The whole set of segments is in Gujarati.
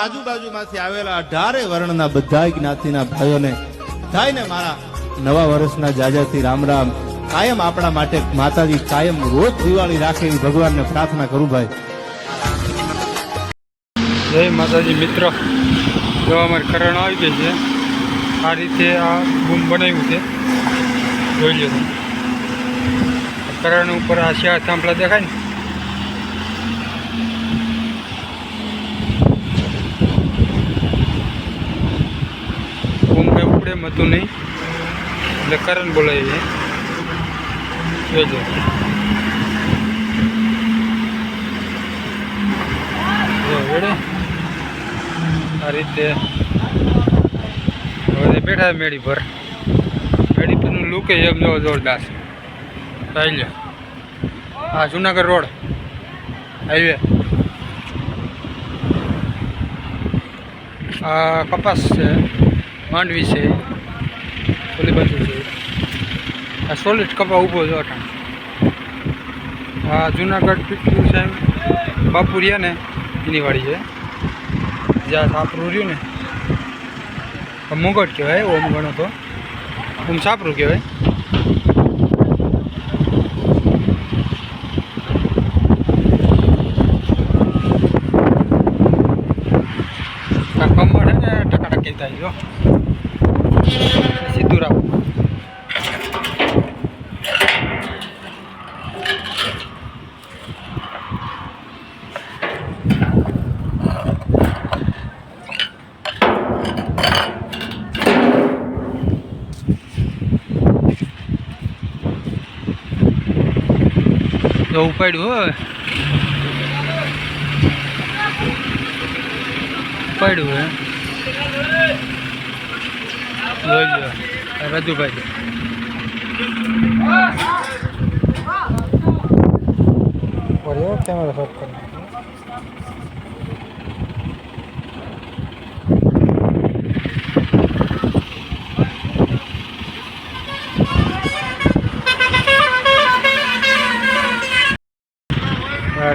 આજુબાજુમાંથી આવેલા 18 વર્ણના બધા જ્ઞાતિના ભાઈઓને બધાયને મારા નવા વર્ષના જાજાથી રામ રામ. કાયમ આપણા માટે માતાજી કાયમ રોજ દિવાળી રાખે એવી ભગવાનને પ્રાર્થના કરું ભાઈ. જય માતાજી મિત્રો, જો અમારે કરણ આવી ગઈ છે. આ રીતે આ બૂમ બનાવ્યું છે, જોઈ લો. કરણ ઉપર આ શિયા થાંભલા દેખાય ને, બૂમ કઈ ઉપડે એમ હતું નહીં એટલે કરણ બોલાવી છે, જોઈ લો. આ રીતે હવે બેઠા મેળી પર. મેળી પરનું લુક એક જો જોરદાર છે. જોઈ લો, આ જુનાગઢ રોડ હાઈવે. આ કપાસ છે, માંડવી છે, ઓલી બાજુ છે. આ સોલિડ કપા ઊભો છે અટાણ. આ જુનાગઢ પીટલું છે બાપુ રહ્યા ને એની વાડી છે. જ્યાં સાપરું રહ્યું ને મુગટ કહેવાય, ઓમ ગણો તો ઓમ સાપરું કહેવાય. કમળ હે ને ટકાટક કહેતા જો સીધું રાખો. તો ઉપાડ્યું હોય, ઉપાડ્યું હે જોઈ લો. રાજુભાઈ કેમેરા શોટ કરો.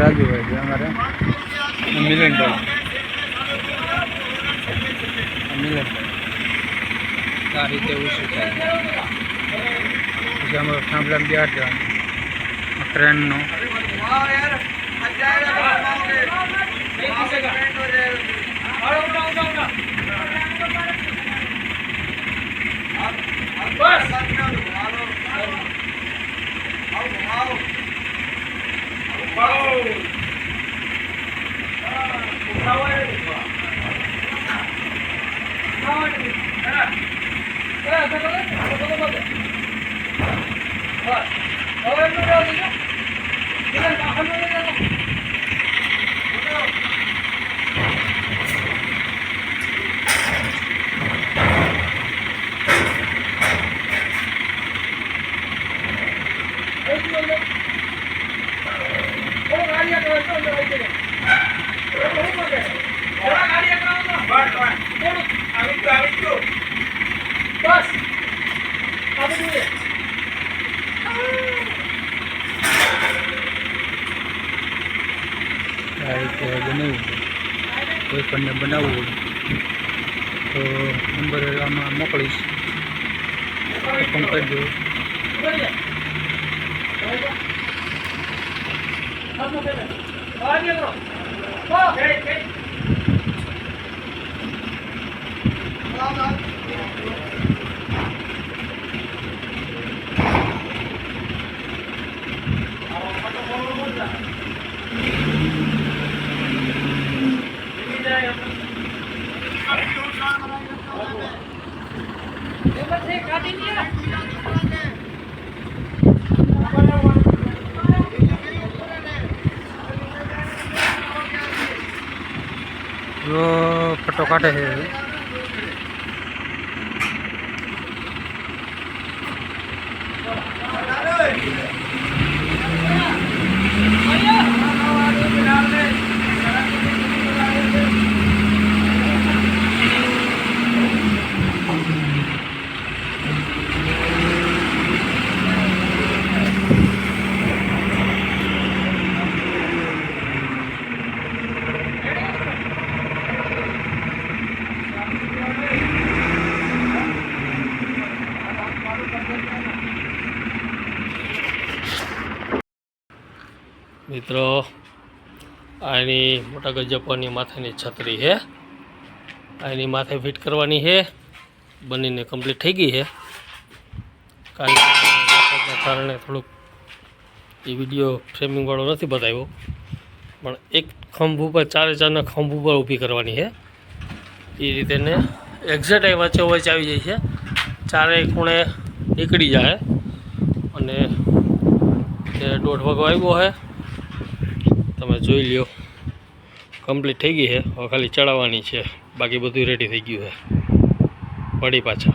રાજુભાઈ છે અમારે, મિલનભાઈ. આ રીતે ઓછું થાય. પછી અમારો થાંભલામાં બિહાર જવાનું ટ્રેનનો. બનાવવું કોઈ પણ બનાવવું હોય તો નંબર આમાં મોકલીશ, ફોન કરજો. જો ફટો કાઢે છે. મિત્રો આ એની મોટા ગજપની માથાની છત્રી છે, આ એની માથે ફિટ કરવાની છે, બનીને કમ્પ્લીટ થઈ ગઈ છે. કારણે થોડુંક એ વિડીયો ફ્રેમિંગવાળો નથી બતાવ્યો, પણ એક ખંભ ઉપર 4x4ના ખંભ ઉપર ઊભી કરવાની છે. એ રીતે ને એક્ઝેક્ટ એ વચ્ચે આવી જાય છે, ચારેય ખૂણે નીકળી જાય અને તે 1.5 વાગ્યો આવ્યો છે. તમે જોઈ લ્યો, કમ્પ્લીટ થઈ ગઈ છે. હવે ખાલી ચડાવવાની છે, બાકી બધું રેડી થઈ ગયું છે. વળી પાછા